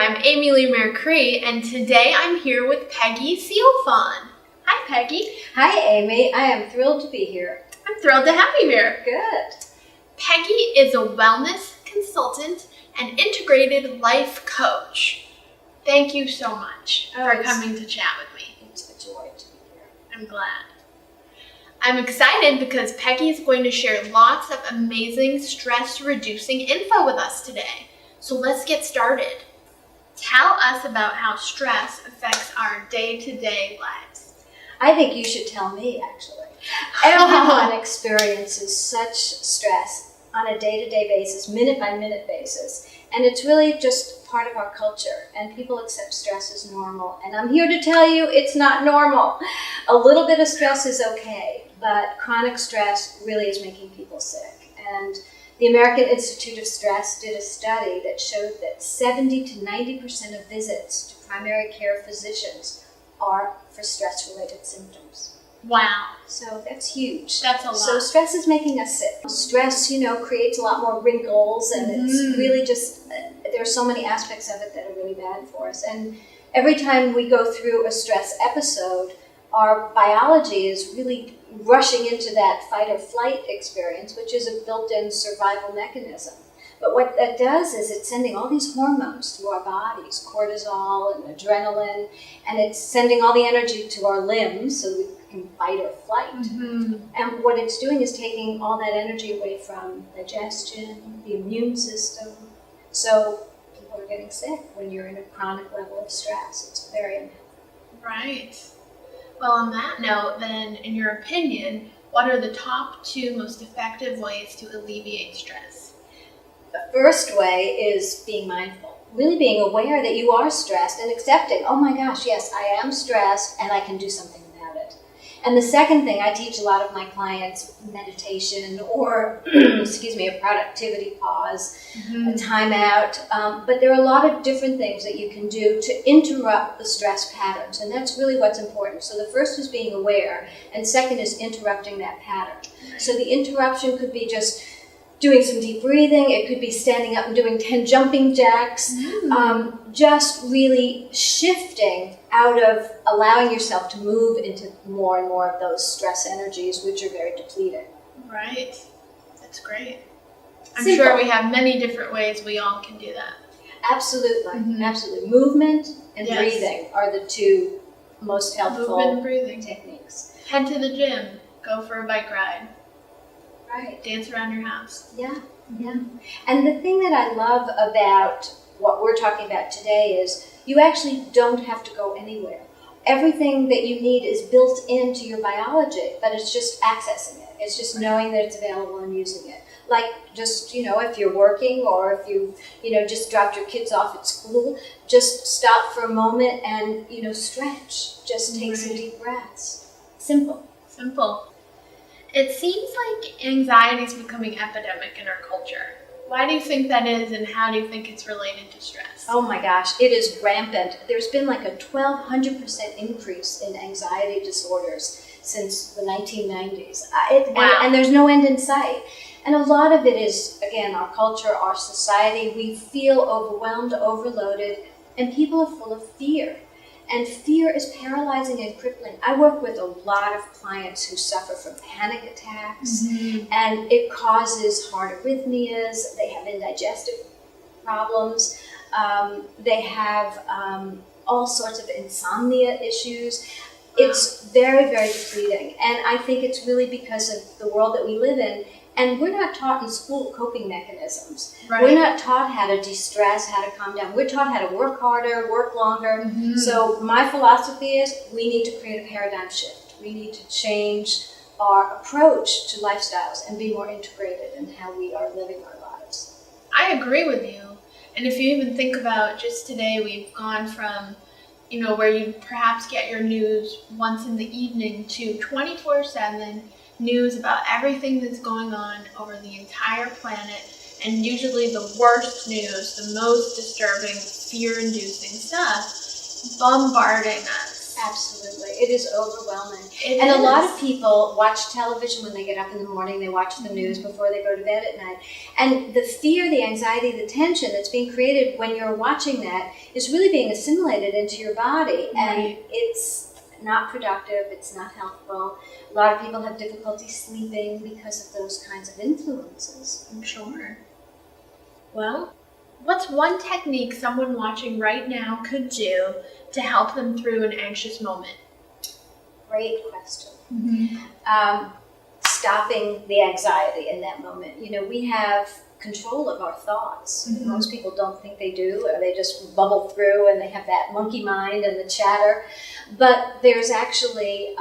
I'm Amy Leigh Mercree, and today I'm here with Peggy Sealfon. Hi, Peggy. Hi, Amy. I am thrilled to be here. I'm thrilled to have you here. Good. Peggy is a wellness consultant and integrated life coach. Thank you so much for coming to chat with me. It's a joy to be here. I'm glad. I'm excited because Peggy is going to share lots of amazing stress-reducing info with us today. So let's get started. Tell us about how stress affects our day-to-day lives. I think you should tell me, actually. Everyone experiences such stress on a day-to-day basis, minute-by-minute basis. And it's really just part of our culture. And people accept stress as normal. And I'm here to tell you it's not normal. A little bit of stress is okay, but chronic stress really is making people sick. And the American Institute of Stress did a study that showed that 70 to 90% of visits to primary care physicians are for stress-related symptoms. Wow. So that's huge. That's a lot. So stress is making us sick. Stress, creates a lot more wrinkles, and it's really just, there are so many aspects of it that are really bad for us. And every time we go through a stress episode, our biology is really rushing into that fight or flight experience, which is a built-in survival mechanism. But what that does is it's sending all these hormones through our bodies, cortisol and adrenaline, and it's sending all the energy to our limbs so we can fight or flight. And what it's doing is taking all that energy away from digestion, the immune system. So people are getting sick when you're in a chronic level of stress. It's very unhealthy. Right. Well, on that note, then, in your opinion, what are the top 2 most effective ways to alleviate stress? The first way is being mindful, really being aware that you are stressed and accepting, oh my gosh, yes, I am stressed and I can do something about it. And the second thing, I teach a lot of my clients meditation or, a productivity pause, a timeout. But there are a lot of different things that you can do to interrupt the stress patterns. And that's really what's important. So the first is being aware, and second is interrupting that pattern. So the interruption could be just doing some deep breathing. It could be standing up and doing 10 jumping jacks. Just really shifting out of allowing yourself to move into more and more of those stress energies, which are very depleting. Right. That's great. I'm Simple. sure we have many different ways we all can do that. Absolutely. Absolutely. Movement and breathing are the 2 most helpful Movement and breathing techniques. Head to the gym. Go for a bike ride. Right. Dance around your house. Yeah. And the thing that I love about what we're talking about today is you actually don't have to go anywhere. Everything that you need is built into your biology, but it's just accessing it. It's just knowing that it's available and using it. Like just, if you're working or if you, just dropped your kids off at school, just stop for a moment and, stretch. Just take some deep breaths. Simple. It seems like anxiety is becoming epidemic in our culture. Why do you think that is, and how do you think it's related to stress? Oh my gosh, it is rampant. There's been like a 1,200% increase in anxiety disorders since the 1990s. And there's no end in sight. And a lot of it is, again, our culture, our society. We feel overwhelmed, overloaded, and people are full of fear. And fear is paralyzing and crippling. I work with a lot of clients who suffer from panic attacks, and it causes heart arrhythmias. They have indigestive problems. They have all sorts of insomnia issues. It's very, very depleting. And I think it's really because of the world that we live in. And we're not taught in school coping mechanisms. Right. We're not taught how to de-stress, how to calm down. We're taught how to work harder, work longer. So my philosophy is we need to create a paradigm shift. We need to change our approach to lifestyles and be more integrated in how we are living our lives. I agree with you. And if you even think about just today, we've gone from, where you perhaps get your news once in the evening to 24/7 news about everything that's going on over the entire planet, and usually the worst news, the most disturbing, fear-inducing stuff, bombarding us Absolutely. It is overwhelming. It And is. a lot of people watch television when they get up in the morning. They watch the news before they go to bed at night. And the fear, the anxiety, the tension that's being created when you're watching that is really being assimilated into your body. And Right. it's not productive. It's not helpful. A lot of people have difficulty sleeping because of those kinds of influences. I'm sure. Well, what's one technique someone watching right now could do to help them through an anxious moment? Great question. Stopping the anxiety in that moment. You know, we have control of our thoughts. Mhm. Most people don't think they do, or they just bubble through and they have that monkey mind and the chatter. But there's actually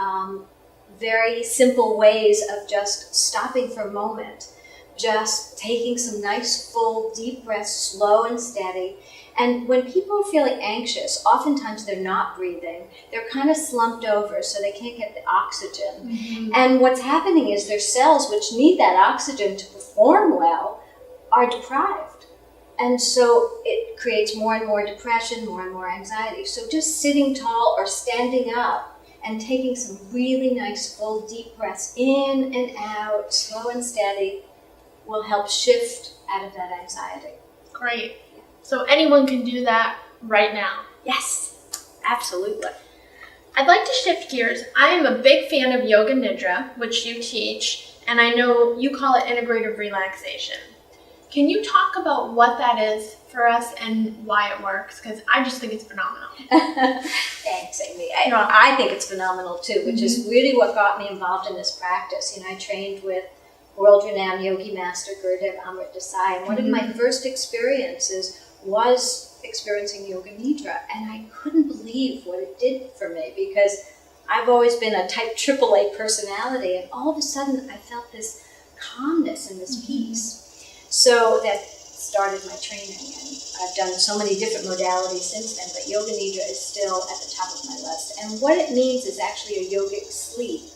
very simple ways of just stopping for a moment, just taking some nice, full, deep breaths, slow and steady. And when people are feeling anxious, oftentimes they're not breathing. They're kind of slumped over, so they can't get the oxygen. And what's happening is their cells, which need that oxygen to perform well, are deprived. And so it creates more and more depression, more and more anxiety. So just sitting tall or standing up and taking some really nice, full, deep breaths in and out, slow and steady, will help shift out of that anxiety. Great. So anyone can do that right now. Yes, absolutely. I'd like to shift gears. I am a big fan of Yoga Nidra, which you teach, and I know you call it Integrative Relaxation. Can you talk about what that is for us and why it works? Because I just think it's phenomenal. Thanks, Amy. I think it's phenomenal too, which is really what got me involved in this practice. You know, I trained with world-renowned yogi master Gurudev Amrit Desai, and one of my first experiences was experiencing Yoga Nidra, and I couldn't believe what it did for me, because I've always been a type AAA personality, and all of a sudden I felt this calmness and this peace. So that started my training, and I've done so many different modalities since then, but Yoga Nidra is still at the top of my list. And what it means is actually a yogic sleep.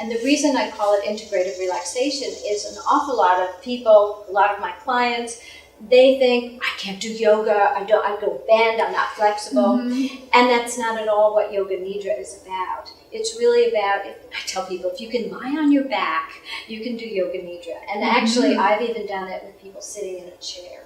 And the reason I call it integrative relaxation is an awful lot of people, a lot of my clients, they think, I can't do yoga, I go bend, I'm not flexible. And that's not at all what Yoga Nidra is about. It's really about, I tell people, if you can lie on your back, you can do Yoga Nidra. And actually, I've even done it with people sitting in a chair.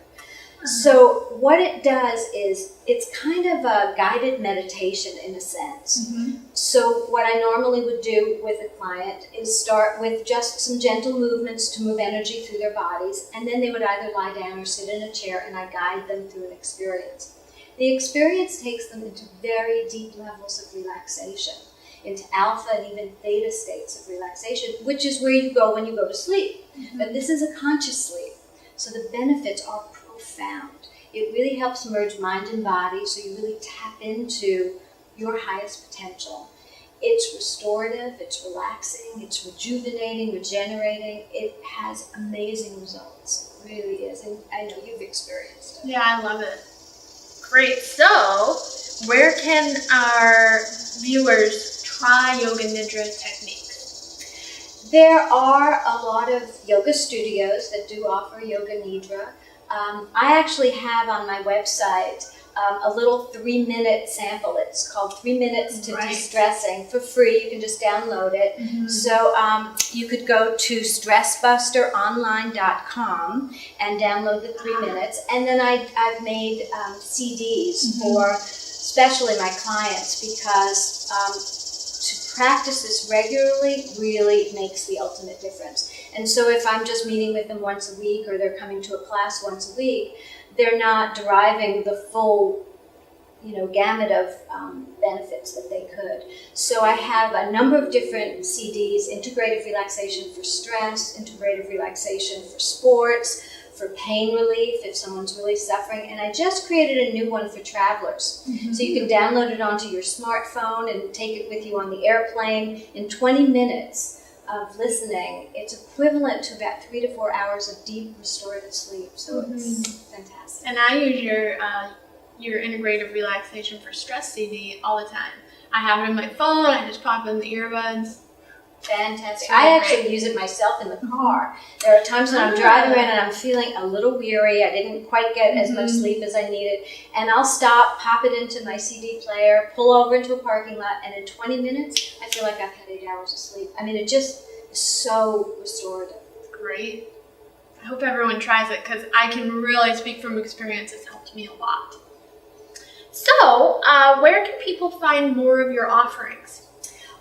So what it does is, it's kind of a guided meditation in a sense. So what I normally would do with a client is start with just some gentle movements to move energy through their bodies, and then they would either lie down or sit in a chair, and I guide them through an experience. The experience takes them into very deep levels of relaxation, into alpha and even theta states of relaxation, which is where you go when you go to sleep. But this is a conscious sleep, so the benefits are profound. It really helps merge mind and body, so you really tap into your highest potential. It's restorative, it's relaxing, it's rejuvenating, regenerating. It has amazing results. It really is, and I know you've experienced it. Yeah, I love it. Great. So, where can our viewers try Yoga Nidra techniques? There are a lot of yoga studios that do offer Yoga Nidra. I actually have on my website a little 3-minute sample. It's called 3 Minutes to De-Stressing for free. You can just download it. So you could go to stressbusteronline.com and download the 3 minutes. And then I've made CDs for especially my clients, because to practice this regularly really makes the ultimate difference. And so if I'm just meeting with them once a week, or they're coming to a class once a week, they're not deriving the full, gamut of benefits that they could. So I have a number of different CDs: integrative relaxation for stress, integrative relaxation for sports, for pain relief if someone's really suffering, and I just created a new one for travelers. So you can download it onto your smartphone and take it with you on the airplane. In 20 minutes of listening, it's equivalent to about 3 to 4 hours of deep restorative sleep. So it's fantastic. And I use your integrative relaxation for stress CD all the time. I have it in my phone. I just pop in the earbuds. Fantastic. It's really I actually use it myself in the car. There are times when I'm driving around and I'm feeling a little weary. I didn't quite get as much sleep as I needed. And I'll stop, pop it into my CD player, pull over into a parking lot, and in 20 minutes, I feel like I've had 8 hours of sleep. I mean, it just is so restorative. Great. I hope everyone tries it because I can really speak from experience. It's helped me a lot. So, where can people find more of your offerings?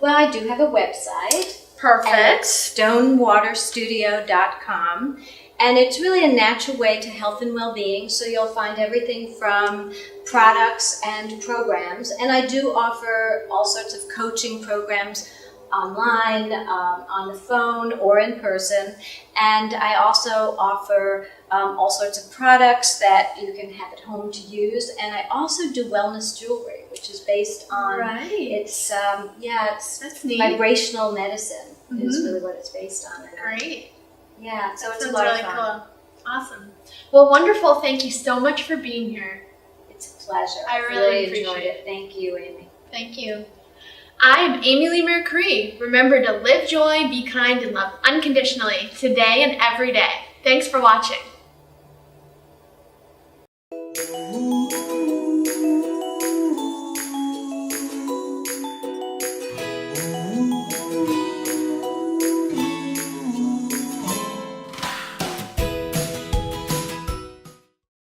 Well, I do have a website. Perfect. At stonewaterstudio.com. And it's really a natural way to health and well-being. So you'll find everything from products and programs. And I do offer all sorts of coaching programs online, on the phone, or in person. And I also offer all sorts of products that you can have at home to use. And I also do wellness jewelry, which is based on it's That's neat. vibrational medicine is really what it's based on. Great. Yeah, so it's a Sounds lot really of fun. cool. Awesome. Well, wonderful. Thank you so much for being here. It's a pleasure. I really appreciate enjoyed it. Thank you, Amy. Thank you. I am Amy Leigh Mercree. Remember to live joy, be kind, and love unconditionally today and every day. Thanks for watching.